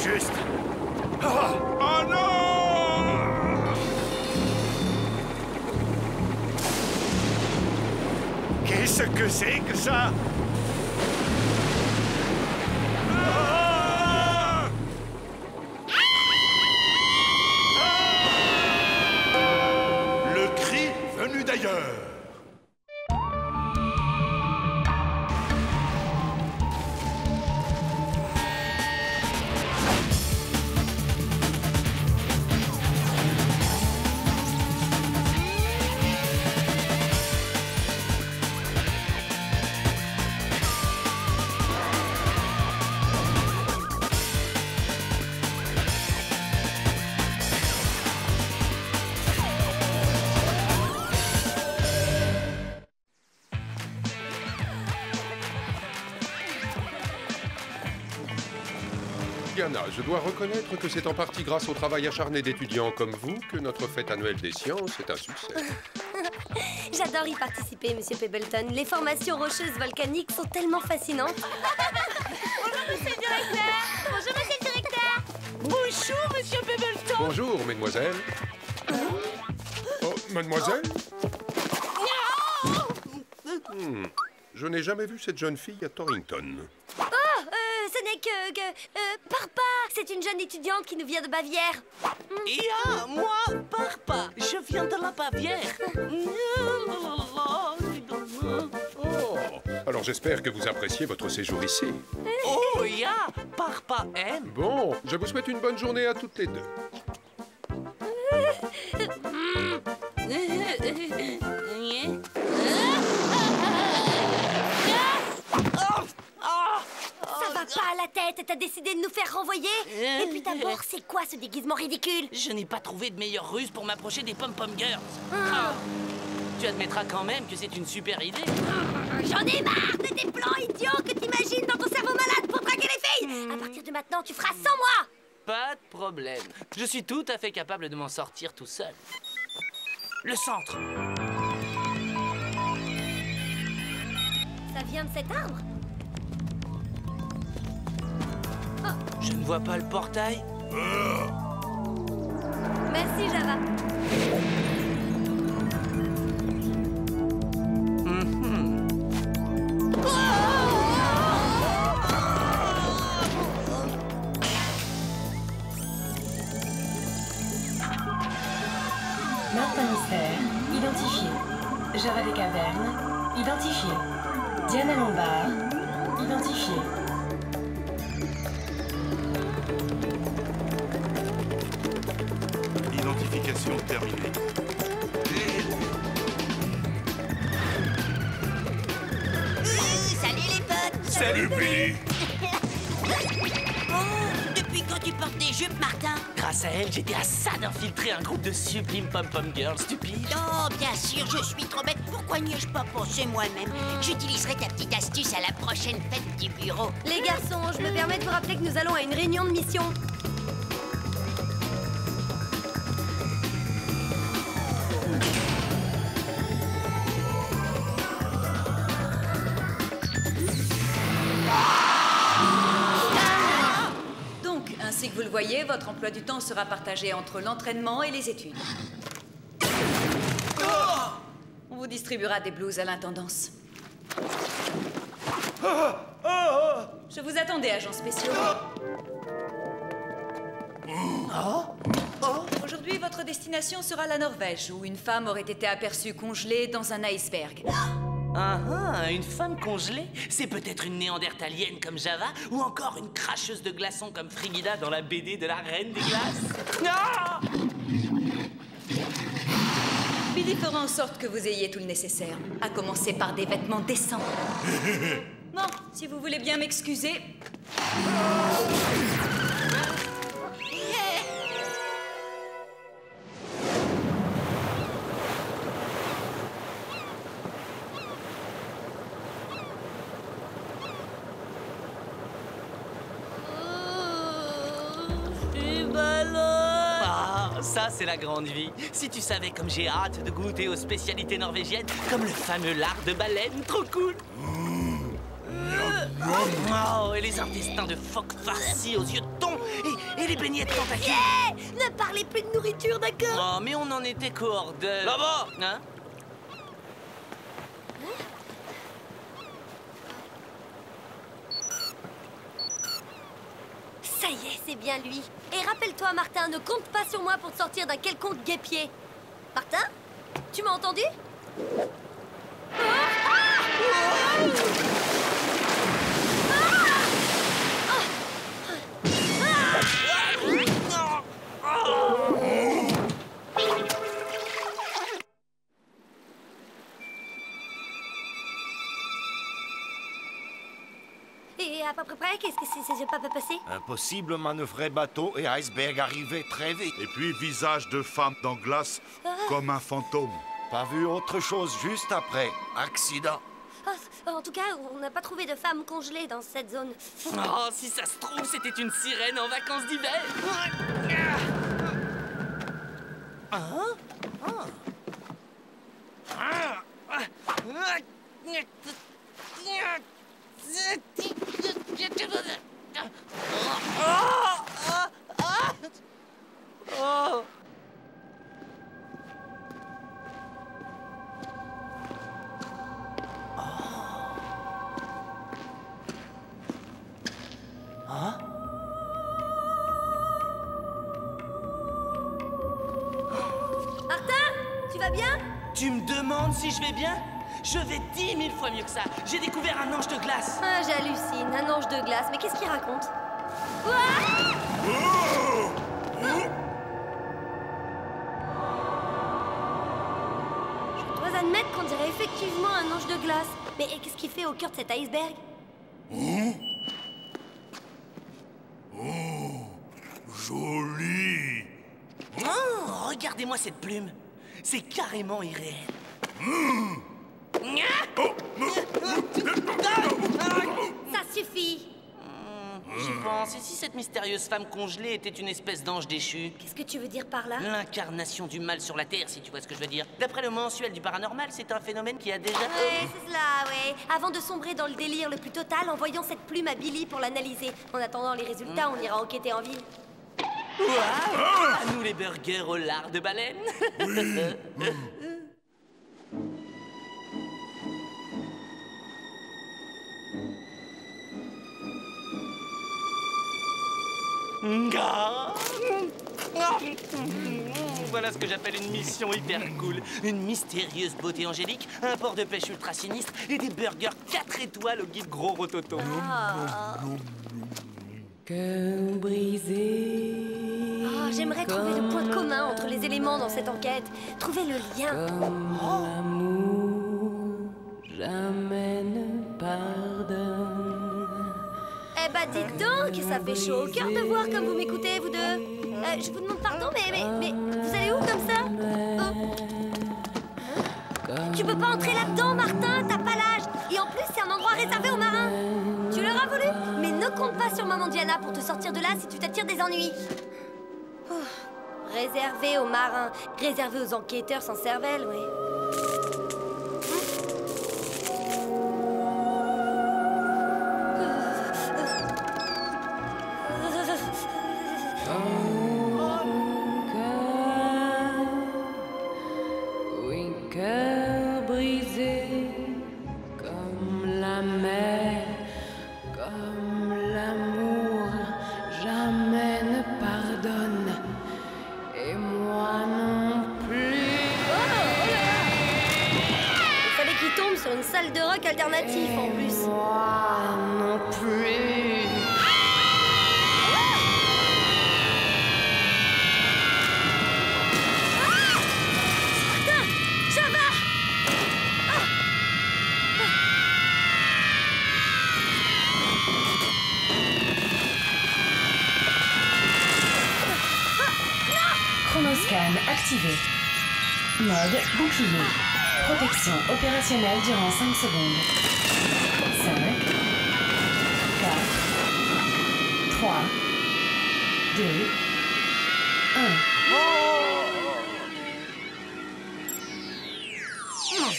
juste... Oh non! Qu'est-ce que c'est que ça? Le cri venu d'ailleurs. Diana, je dois reconnaître que c'est en partie grâce au travail acharné d'étudiants comme vous que notre fête annuelle des sciences est un succès. J'adore y participer, Monsieur Pebbleton. Les formations rocheuses volcaniques sont tellement fascinantes. Bonjour, Monsieur le Directeur. Bonjour, Monsieur le Directeur. Bonjour, Monsieur Pebbleton. Bonjour, mesdemoiselles. Oh, mademoiselle? Je n'ai jamais vu cette jeune fille à Torrington. Ce n'est que Parpa. C'est une jeune étudiante qui nous vient de Bavière. Ya, moi, Parpa. Je viens de la Bavière. Oh, alors j'espère que vous appréciez votre séjour ici. Oh, ya, Parpa aime. Bon, je vous souhaite une bonne journée à toutes les deux. Ça va pas à la tête. T'as décidé de nous faire renvoyer? Et puis d'abord, c'est quoi ce déguisement ridicule? Je n'ai pas trouvé de meilleure ruse pour m'approcher des Pom-Pom Girls. Tu admettras quand même que c'est une super idée. J'en ai marre de tes plans idiots que t'imagines dans ton cerveau malade pour draguer les filles. À partir de maintenant, tu feras sans moi. Pas de problème. Je suis tout à fait capable de m'en sortir tout seul. Le centre. Ça vient de cet arbre? Je ne vois pas le portail. Merci, Java. Martin Mystère, identifié. Java des Cavernes, identifié. Diana Lombard, identifié. Identification terminée. Salut les potes. Salut, Billy. Depuis quand tu portes des jupes, Martin? Grâce à elle, j'étais à ça d'infiltrer un groupe de sublimes Pom-Pom Girls stupides. Oh, bien sûr, je suis trop bête. Pourquoi n'y ai-je pas pensé moi-même? J'utiliserai ta petite astuce à la prochaine fête du bureau. Les garçons, je me permets de vous rappeler que nous allons à une réunion de mission. Ainsi que vous le voyez, votre emploi du temps sera partagé entre l'entraînement et les études. On vous distribuera des blouses à l'intendance. Je vous attendais, agents spéciaux. Aujourd'hui, votre destination sera la Norvège, où une femme aurait été aperçue congelée dans un iceberg. Une femme congelée? C'est peut-être une néandertalienne comme Java, ou encore une cracheuse de glaçons comme Frigida dans la BD de la Reine des Glaces. Ah! Billy fera en sorte que vous ayez tout le nécessaire, à commencer par des vêtements décents. Bon, si vous voulez bien m'excuser... Ça, c'est la grande vie. Si tu savais comme j'ai hâte de goûter aux spécialités norvégiennes, comme le fameux lard de baleine, trop cool. Oh, et les intestins de phoque farcis aux yeux de thon et les beignets de tentacules. Ne parlez plus de nourriture, d'accord? Oh, mais on en était qu'au hors d'œuvre. Là-bas! Hein? Ça y est, c'est bien lui. Et rappelle-toi, Martin, ne compte pas sur moi pour te sortir d'un quelconque guêpier. Martin? Tu m'as entendu? Et à peu près, qu'est-ce que c'est pas passé? Impossible manœuvrer bateau et iceberg arrivé très vite. Et puis visage de femme dans glace, comme un fantôme. Pas vu autre chose juste après. Accident. Ah, en tout cas, on n'a pas trouvé de femme congelée dans cette zone. Oh, si ça se trouve, c'était une sirène en vacances d'hiver. Martin, tu vas bien? Tu me demandes si je vais bien? Je vais 10 000 fois mieux que ça. J'ai découvert un ange de glace. Ah, j'hallucine, un ange de glace. Mais qu'est-ce qu'il raconte? Ouah! Je dois admettre qu'on dirait effectivement un ange de glace. Mais qu'est-ce qu'il fait au cœur de cet iceberg? Joli. Oh, regardez-moi cette plume. C'est carrément irréel. Ça suffit. J'y pense. Et si cette mystérieuse femme congelée était une espèce d'ange déchu? Qu'est-ce que tu veux dire par là? L'incarnation du mal sur la Terre, si tu vois ce que je veux dire. D'après le mensuel du paranormal, c'est un phénomène qui a déjà... Ouais, c'est cela, ouais. Avant de sombrer dans le délire le plus total, envoyons cette plume à Billy pour l'analyser. En attendant les résultats, on ira enquêter en ville. Waouh! À nous les burgers au lard de baleine. Voilà ce que j'appelle une mission hyper cool. Une mystérieuse beauté angélique, un port de pêche ultra sinistre et des burgers 4 étoiles au guide gros rototo. Cœur brisé. Oh, j'aimerais trouver le point commun entre les éléments dans cette enquête. Trouver le lien. Comme l'amour jamais ne pardonne. Eh bah dites donc, ça fait chaud au cœur de voir comme vous m'écoutez, vous deux. Je vous demande pardon, mais vous allez où comme ça? Tu peux pas entrer là-dedans, Martin, t'as pas l'âge. Et en plus, c'est un endroit réservé aux marins. Tu l'auras voulu, mais ne compte pas sur maman Diana pour te sortir de là si tu t'attires des ennuis. Réservé aux marins, réservé aux enquêteurs sans cervelle, oui. Oui, cœur brisé comme la mer, comme l'amour jamais ne pardonne. Et moi non plus. Il fallait qu'il tombe sur une salle de rock alternative en plus. Moi non plus. Chronoscan activé. Mode bouclier. Protection opérationnelle durant 5 secondes. 5, 4, 3, 2, 1.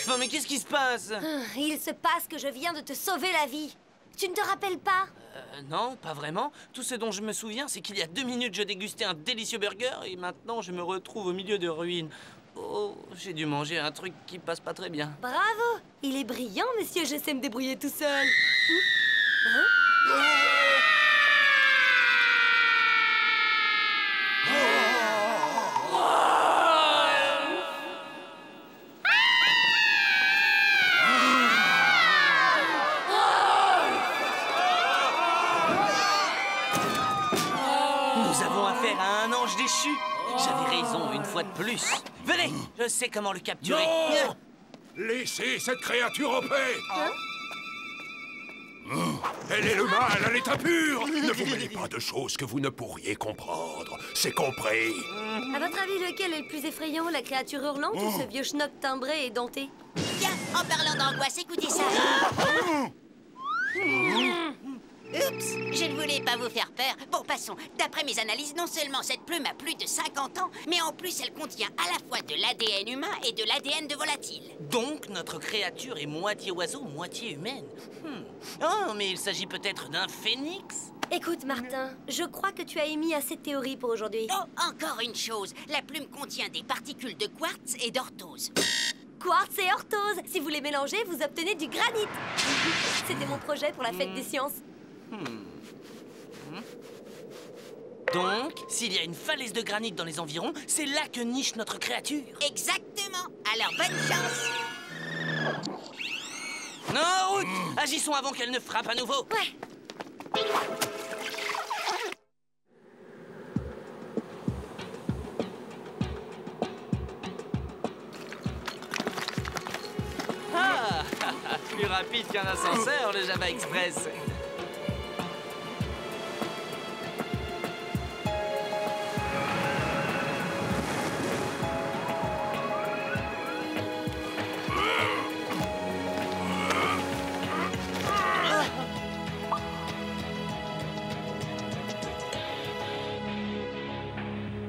Enfin, mais qu'est-ce qui se passe? Il se passe que je viens de te sauver la vie. Tu ne te rappelles pas? Non, pas vraiment. Tout ce dont je me souviens, c'est qu'il y a 2 minutes, je dégustais un délicieux burger et maintenant, je me retrouve au milieu de ruines. Oh, j'ai dû manger un truc qui passe pas très bien. Bravo! Il est brillant, monsieur, je sais me débrouiller tout seul. Nous avons affaire à un ange déchu. J'avais raison une fois de plus. Venez, je sais comment le capturer. Non! Laissez cette créature en paix! Elle est le mal à l'état pur! Ne vous mêlez pas de choses que vous ne pourriez comprendre. C'est compris. À votre avis, lequel est le plus effrayant, la créature hurlante ou ce vieux schnock timbré et denté? Tiens, en parlant d'angoisse, écoutez ça. Oups, je ne voulais pas vous faire peur. Bon, passons. D'après mes analyses, non seulement cette plume a plus de 50 ans, mais en plus elle contient à la fois de l'ADN humain et de l'ADN de volatile. Donc, notre créature est moitié oiseau, moitié humaine. Oh, mais il s'agit peut-être d'un phénix? Écoute, Martin, je crois que tu as émis assez de théories pour aujourd'hui. Oh, encore une chose. La plume contient des particules de quartz et d'orthose. Quartz et orthose. Si vous les mélangez, vous obtenez du granit. C'était mon projet pour la fête des sciences. Donc, s'il y a une falaise de granit dans les environs, c'est là que niche notre créature. Exactement. Alors, bonne chance. En route! Agissons avant qu'elle ne frappe à nouveau. Ouais. Ah, plus rapide qu'un ascenseur, le Java Express.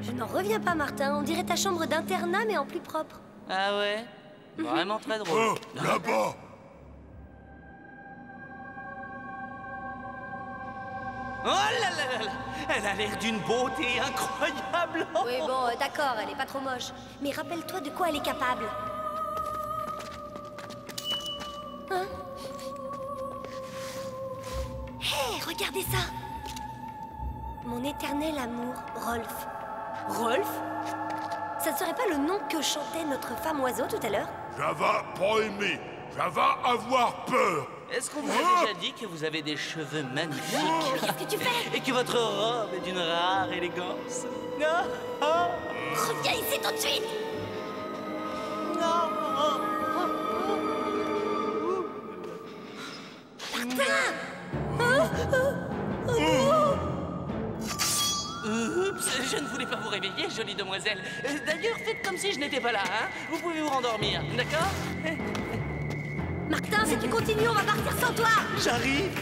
Je n'en reviens pas, Martin. On dirait ta chambre d'internat, mais en plus propre. Ah ouais? Vraiment très drôle. Oh, là-bas! Oh là là là là! Elle a l'air d'une beauté incroyable! Oui, bon, d'accord, elle est pas trop moche. Mais rappelle-toi de quoi elle est capable. Hein? Hé, regardez ça! Mon éternel amour, Rolf. Rolf? Ça ne serait pas le nom que chantait notre femme oiseau tout à l'heure? Java pas aimé. Java avoir peur. Est-ce qu'on vous a déjà dit que vous avez des cheveux magnifiques? Qu'est-ce que tu fais? Et que votre robe est d'une rare élégance? Non! Oh. Reviens ici tout de suite! Oups, je ne voulais pas vous réveiller, jolie demoiselle. D'ailleurs, faites comme si je n'étais pas là, hein? Vous pouvez vous rendormir, d'accord? Martin, si tu continues, on va partir sans toi! J'arrive!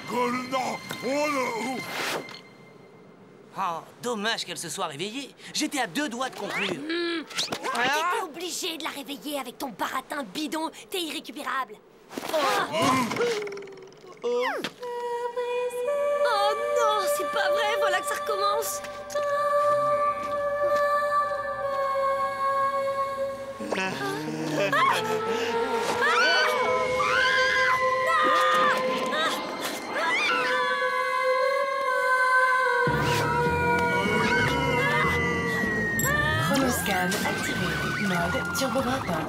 Golna, Oh, dommage qu'elle se soit réveillée. J'étais à 2 doigts de conclure. T'étais obligé de la réveiller avec ton baratin bidon. T'es irrécupérable. Oh non, c'est pas vrai, voilà que ça recommence. Chronoscan activé. Mode turbo grappin.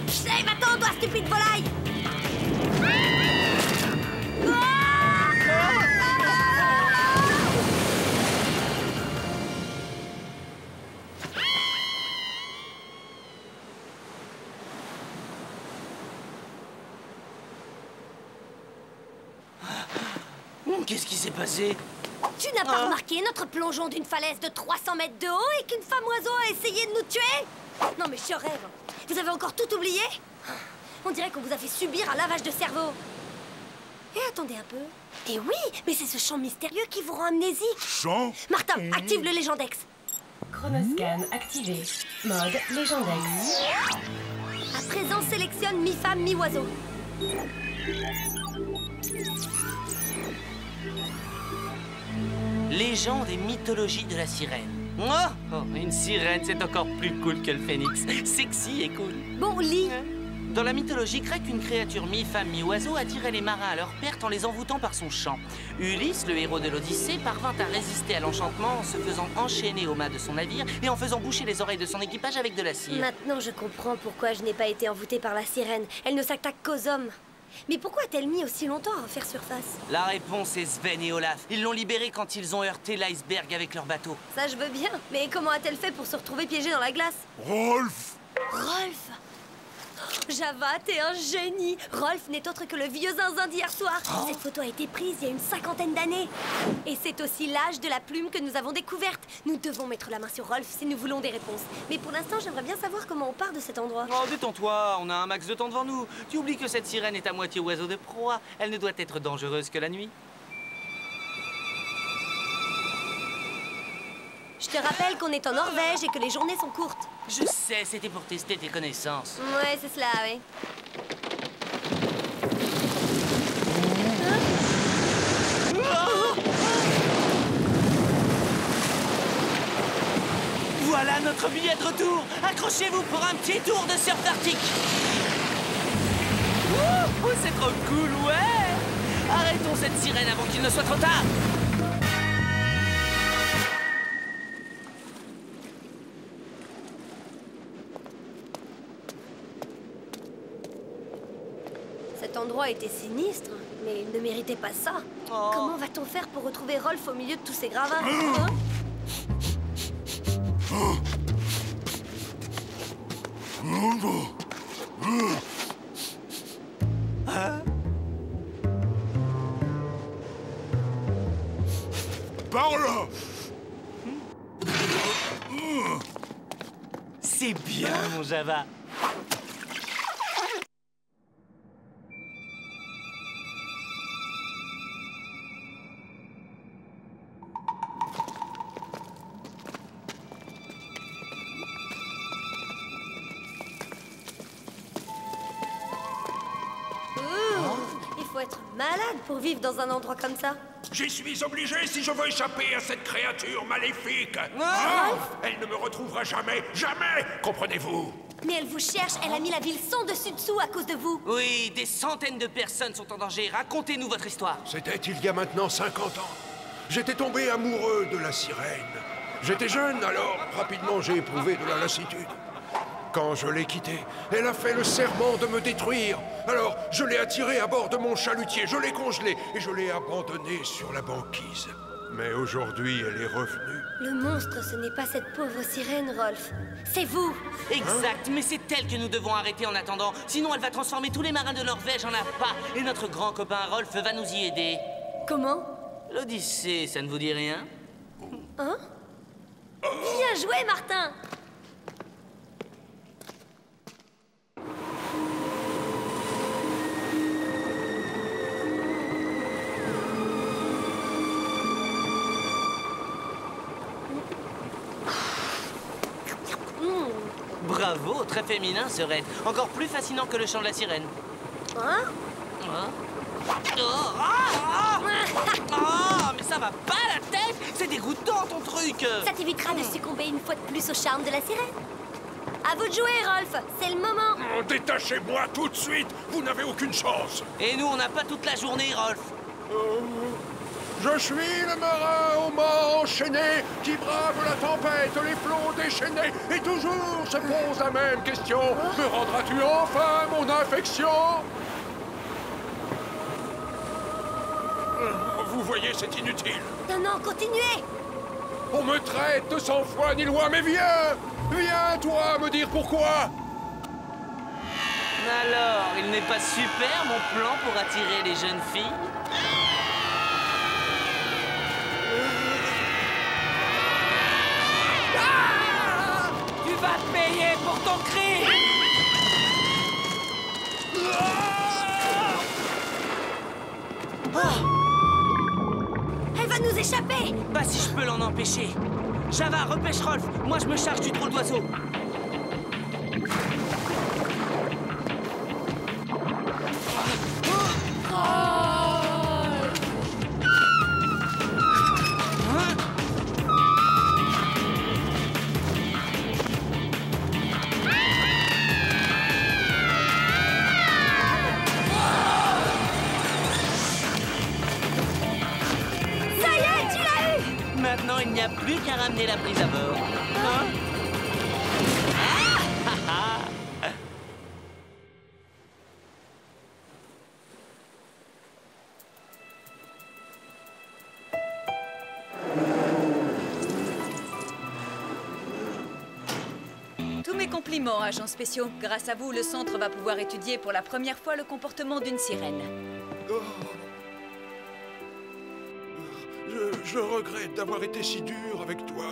Shame, attends, toi, stupide volaille. Qu'est-ce qui s'est passé? Tu n'as pas remarqué notre plongeon d'une falaise de 300 mètres de haut et qu'une femme oiseau a essayé de nous tuer? Non mais je rêve. Vous avez encore tout oublié? On dirait qu'on vous a fait subir un lavage de cerveau. Et attendez un peu. Et oui, mais c'est ce chant mystérieux qui vous rend amnésique. Chant? Martin, active le Légendex. Chronoscan activé. Mode Légendex. À présent, sélectionne mi-femme, mi-oiseau. Légende et mythologie de la sirène. Oh, une sirène, c'est encore plus cool que le phénix. Sexy et cool. Bon, lis. Dans la mythologie grecque, une créature mi-femme, mi-oiseau attirait les marins à leur perte en les envoûtant par son chant. Ulysse, le héros de l'Odyssée, parvint à résister à l'enchantement en se faisant enchaîner au mât de son navire et en faisant boucher les oreilles de son équipage avec de la cire. Maintenant, je comprends pourquoi je n'ai pas été envoûtée par la sirène. Elle ne s'attaque qu'aux hommes. Mais pourquoi a-t-elle mis aussi longtemps à refaire surface? La réponse est Sven et Olaf. Ils l'ont libérée quand ils ont heurté l'iceberg avec leur bateau. Ça, je veux bien. Mais comment a-t-elle fait pour se retrouver piégée dans la glace? Rolf! Rolf! Java, t'es un génie! Rolf n'est autre que le vieux zinzin d'hier soir. Cette photo a été prise il y a une 50aine d'années. Et c'est aussi l'âge de la plume que nous avons découverte. Nous devons mettre la main sur Rolf si nous voulons des réponses. Mais pour l'instant, j'aimerais bien savoir comment on part de cet endroit. Oh, détends-toi, on a un max de temps devant nous. Tu oublies que cette sirène est à moitié oiseau de proie. Elle ne doit être dangereuse que la nuit. Je te rappelle qu'on est en Norvège et que les journées sont courtes. Je sais, c'était pour tester tes connaissances. Ouais, c'est cela, oui. Voilà notre billet de retour. Accrochez-vous pour un petit tour de surf arctique. Oh, c'est trop cool, ouais. Arrêtons cette sirène avant qu'il ne soit trop tard. Cet endroit était sinistre, mais il ne méritait pas ça. Oh. Comment va-t-on faire pour retrouver Rolf au milieu de tous ces gravats? Hein? Par là! C'est bien, mon Java. Il faut être malade pour vivre dans un endroit comme ça. J'y suis obligé si je veux échapper à cette créature maléfique. Elle ne me retrouvera jamais, jamais, comprenez-vous? Mais elle vous cherche, elle a mis la ville sans dessus-dessous à cause de vous. Oui, des centaines de personnes sont en danger. Racontez-nous votre histoire. C'était il y a maintenant 50 ans. J'étais tombé amoureux de la sirène. J'étais jeune, alors rapidement j'ai éprouvé de la lassitude. Quand je l'ai quittée, elle a fait le serment de me détruire. Alors, je l'ai attirée à bord de mon chalutier, je l'ai congelée et je l'ai abandonnée sur la banquise. Mais aujourd'hui, elle est revenue. Le monstre, ce n'est pas cette pauvre sirène, Rolf. C'est vous. Exact, mais c'est elle que nous devons arrêter en attendant. Sinon, elle va transformer tous les marins de Norvège en appâts. Et notre grand copain Rolf va nous y aider. Comment? L'Odyssée, ça ne vous dit rien? Hein? Bien joué, Martin! Bravo, très féminin ce raid. Encore plus fascinant que le chant de la sirène. Hein? Hein? Oh, mais ça va pas la tête! C'est dégoûtant ton truc! Ça t'évitera de succomber une fois de plus au charme de la sirène. À vous de jouer, Rolf. C'est le moment. Détachez-moi tout de suite. Vous n'avez aucune chance. Et nous, on n'a pas toute la journée, Rolf. Je suis le marin au mât enchaîné qui brave la tempête, les flots déchaînés et toujours se pose la même question. Me rendras-tu enfin mon affection? Vous voyez, c'est inutile. Non, non, continuez. On me traite de sans foi ni loi, mais viens! Viens, toi, me dire pourquoi! Alors, il n'est pas super mon plan pour attirer les jeunes filles? ancrée. Elle va nous échapper! Pas si je peux l'en empêcher. Java, repêche Rolf. Moi, je me charge du drôle d'oiseau. Maintenant, il n'y a plus qu'à ramener la prise à bord. Hein? Tous mes compliments, agents spéciaux. Grâce à vous, le centre va pouvoir étudier pour la première fois le comportement d'une sirène. Je regrette d'avoir été si dur avec toi.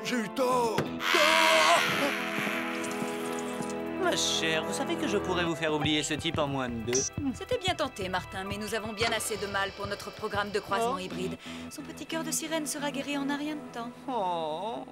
J'ai eu tort. Ma chère, vous savez que je pourrais vous faire oublier ce type en moins de 2. C'était bien tenté, Martin, mais nous avons bien assez de mal pour notre programme de croisement hybride. Son petit cœur de sirène sera guéri en un rien de temps. Oh.